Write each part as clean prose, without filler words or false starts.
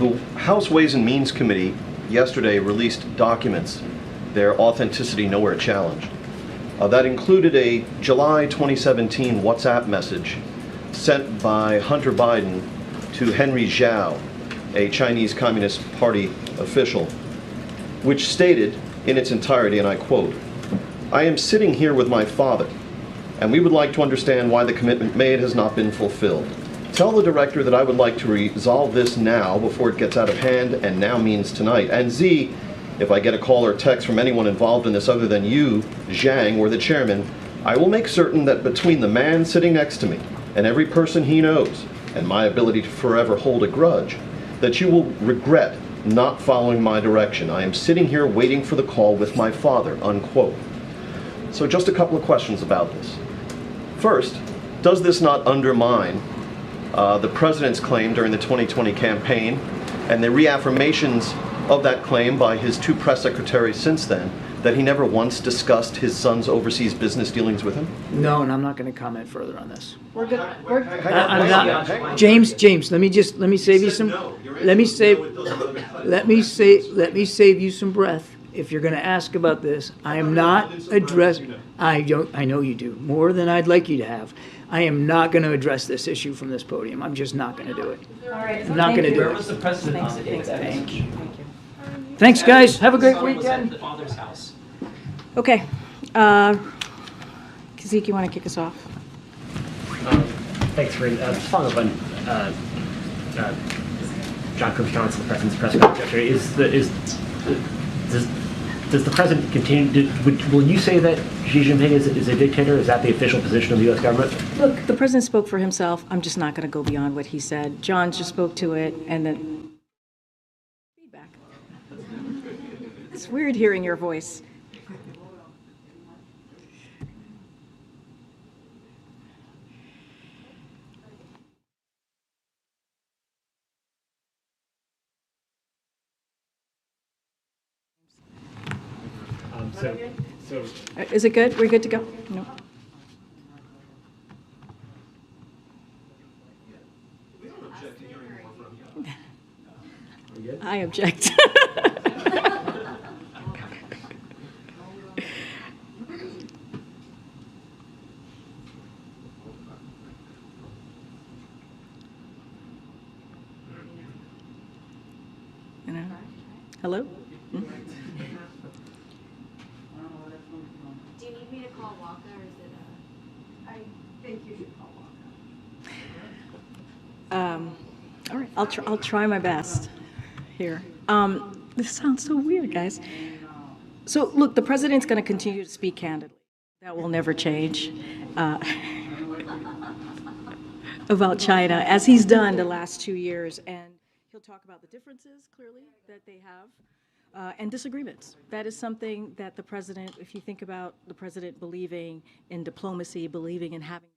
The House Ways and Means Committee yesterday released documents, their authenticity nowhere challenged. That included a July 2017 WhatsApp message sent by Hunter Biden to Henry Zhao, a Chinese Communist Party official, which stated in its entirety, and I quote, "I am sitting here with my father, and we would like to understand why the commitment made has not been fulfilled. Tell the director that I would like to resolve this now before it gets out of hand, and now means tonight. And Z, if I get a call or text from anyone involved in this other than you, Zhang, or the chairman, I will make certain that between the man sitting next to me and every person he knows, and my ability to forever hold a grudge, that you will regret not following my direction. I am sitting here waiting for the call with my father," unquote. So just a couple of questions about this. First, does this not undermine the president's claim during the 2020 campaign and the reaffirmations of that claim by his two press secretaries since then, that he never once discussed his son's overseas business dealings with him? No, and I'm not going to comment further on this. We're good. I'm not. James, let me save you some. Let me save you some breath. If you're going to ask about this, I am not addressing. I know you do more than I'd like you to have. I am not going to address this issue from this podium. I'm just not going to do it. All right. I'm not going to do Where it. was the president on the day that Thank you. Thanks, guys. Have a great son was at weekend. the father's house? Okay. Zeke, you want to kick us off? Thanks, Corinne. Just following up on John Kirby's comments at the president's press conference yesterday. Does the president continue? Will you say that Xi Jinping is a dictator? Is that the official position of the U.S. government? Look, the president spoke for himself. I'm just not going to go beyond what he said. John just spoke to it, and then feedback. It's weird hearing your voice. So Is it good? We're good to go? No. I object. Hello? Do you need me to call Walker, or is it I think you should call Walker. All right, I'll try my best here. This sounds so weird, guys. So, look, the president's going to continue to speak candidly. That will never change. About China, as he's done the last 2 years, and he'll talk about the differences, clearly, that they have. And disagreements. That is something that the president, if you think about the president believing in diplomacy, believing in having,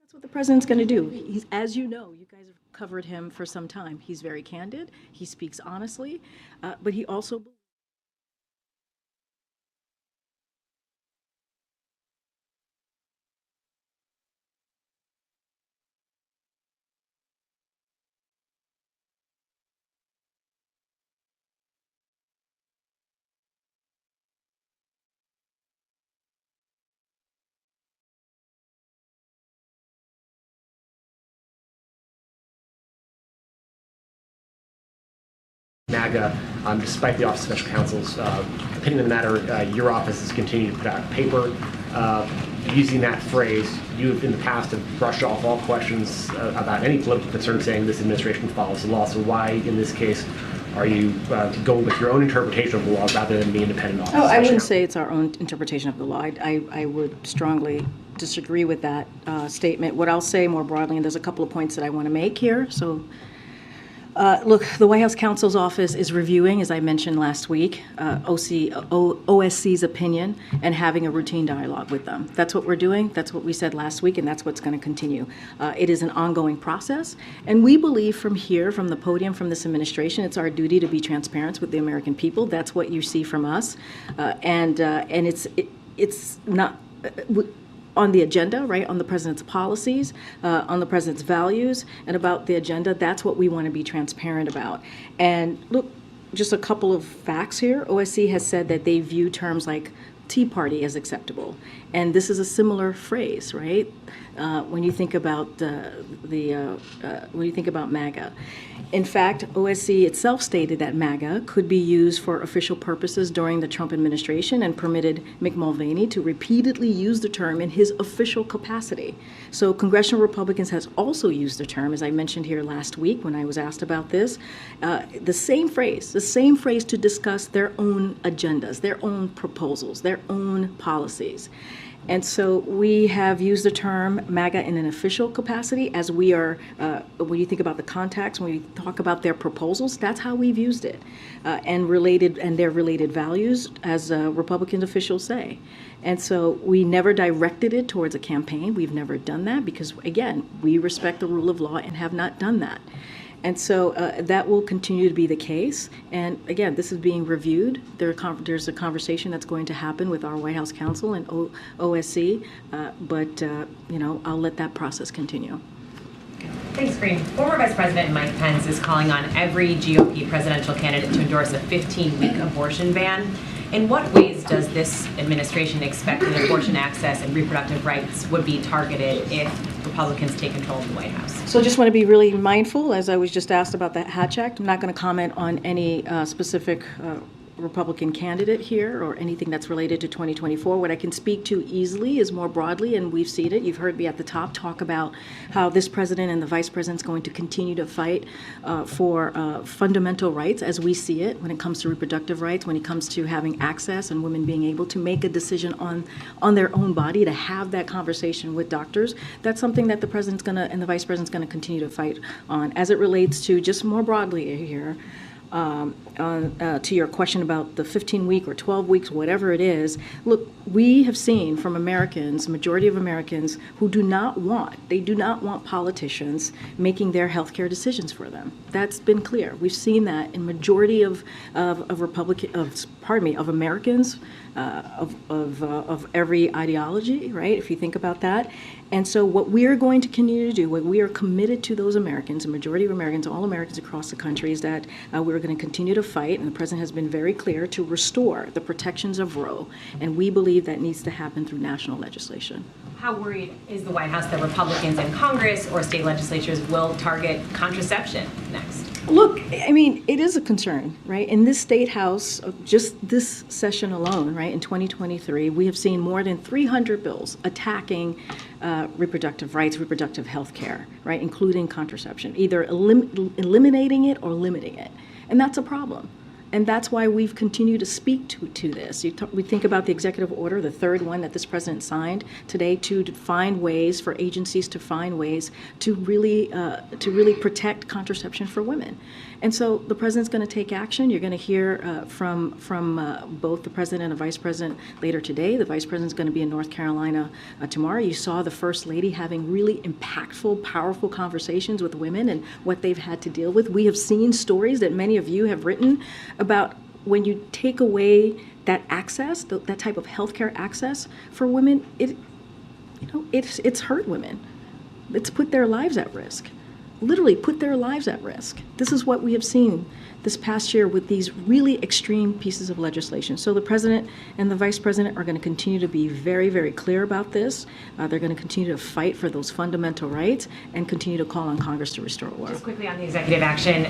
that's what the president's going to do. He's, as you know, you guys have covered him for some time. He's very candid. He speaks honestly, but he also MAGA, despite the Office of Special Counsel's opinion on the matter, your office has continued to put out a paper using that phrase. You, in the past, have brushed off all questions about any political concern, saying this administration follows the law. So why, in this case, are you going with your own interpretation of the law rather than the independent office? Oh, I wouldn't say it's our own interpretation of the law. I would strongly disagree with that statement. What I'll say more broadly, and there's a couple of points that I want to make here, so look, the White House counsel's office is reviewing, as I mentioned last week, OSC's opinion and having a routine dialogue with them. That's what we're doing. That's what we said last week, and that's what's going to continue. It is an ongoing process, and we believe from here, from the podium, from this administration, it's our duty to be transparent with the American people. That's what you see from us, and it's not. on the agenda, right, on the president's policies, on the president's values, and about the agenda. That's what we want to be transparent about. And look, just a couple of facts here. OSC has said that they view terms like Tea Party as acceptable, and this is a similar phrase, right? When you think about when you think about MAGA. In fact, OSC itself stated that MAGA could be used for official purposes during the Trump administration and permitted Mick Mulvaney to repeatedly use the term in his official capacity. So congressional Republicans has also used the term, as I mentioned here last week when I was asked about this, the same phrase to discuss their own agendas, their own proposals, their own policies. And so we have used the term MAGA in an official capacity as we are, when you think about the context, when we talk about their proposals, that's how we've used it, and their related values, as Republican officials say. And so we never directed it towards a campaign. We've never done that because, again, we respect the rule of law and have not done that. And so that will continue to be the case. And again, this is being reviewed. There's a conversation that's going to happen with our White House counsel and OSC, but I'll let that process continue. Thanks, Green. Former Vice President Mike Pence is calling on every GOP presidential candidate to endorse a 15-week abortion ban. In what ways does this administration expect that abortion access and reproductive rights would be targeted if Republicans take control of the White House? So I just want to be really mindful, as I was just asked about the Hatch Act. I'm not going to comment on any specific Republican candidate here or anything that's related to 2024. What I can speak to easily is more broadly, and we've seen it. You've heard me at the top talk about how this president and the vice president is going to continue to fight for fundamental rights as we see it when it comes to reproductive rights, when it comes to having access and women being able to make a decision on their own body, to have that conversation with doctors. That's something that the president's going to and the vice president's going to continue to fight on. As it relates to just more broadly here, to your question about the 15-week or 12 weeks, whatever it is, look, we have seen from Americans, majority of Americans, who do not want politicians making their healthcare decisions for them. That's been clear. We've seen that in majority of Americans, of every ideology, right? If you think about that. And so what we are going to continue to do, what we are committed to those Americans, a majority of Americans, all Americans across the country, is that we're going to continue to fight, and the president has been very clear, to restore the protections of Roe. And we believe that needs to happen through national legislation. How worried is the White House that Republicans in Congress or state legislatures will target contraception next? Look, I mean, it is a concern, right? In this state house, just this session alone, right, in 2023, we have seen more than 300 bills attacking reproductive rights, reproductive health care, right, including contraception, either eliminating it or limiting it. And that's a problem. And that's why we've continued to speak to this. We think about the executive order, the third one that this president signed today, to find ways for agencies to find ways to really protect contraception for women. And so the president's going to take action. You're going to hear from both the president and the vice president later today. The vice president's going to be in North Carolina tomorrow. You saw the first lady having really impactful, powerful conversations with women and what they've had to deal with. We have seen stories that many of you have written about when you take away that access, that type of healthcare access for women. It's hurt women. It's put their lives at risk. Literally put their lives at risk. This is what we have seen this past year with these really extreme pieces of legislation. So the president and the vice president are going to continue to be very, very clear about this. They're going to continue to fight for those fundamental rights and continue to call on Congress to restore order. Just quickly on the executive action,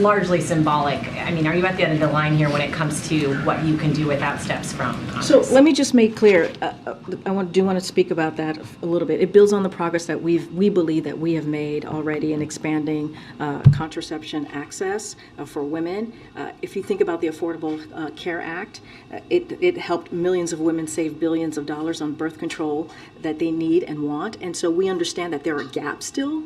largely symbolic. I mean, are you at the end of the line here when it comes to what you can do without steps from Congress? So let me just make clear, I do want to speak about that a little bit. It builds on the progress that we believe that we have made already in expanding contraception access for women. If you think about the Affordable Care Act, it helped millions of women save billions of dollars on birth control that they need and want. And so we understand that there are gaps still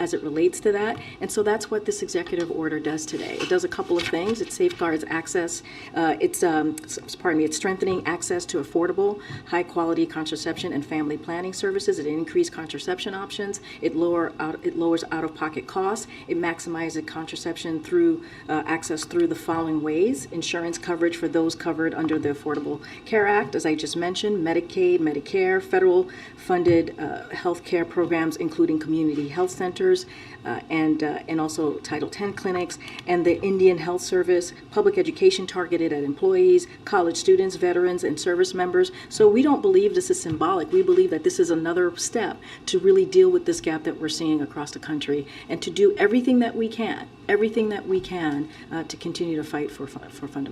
as it relates to that. And so that's what this executive order does today. It does a couple of things. It safeguards access. It's strengthening access to affordable, high-quality contraception and family planning services. It increases contraception options. It lowers out-of-pocket costs. It maximizes contraception through access through the following ways: insurance coverage for those covered under the Affordable Care Act, as I just mentioned, Medicaid, Medicare, federal federal-funded healthcare programs, including community health centers and also Title X clinics, and the Indian Health Service, public education targeted at employees, college students, veterans, and service members. So we don't believe this is symbolic. We believe that this is another step to really deal with this gap that we're seeing across the country, and to do everything that we can to continue to fight for fundamental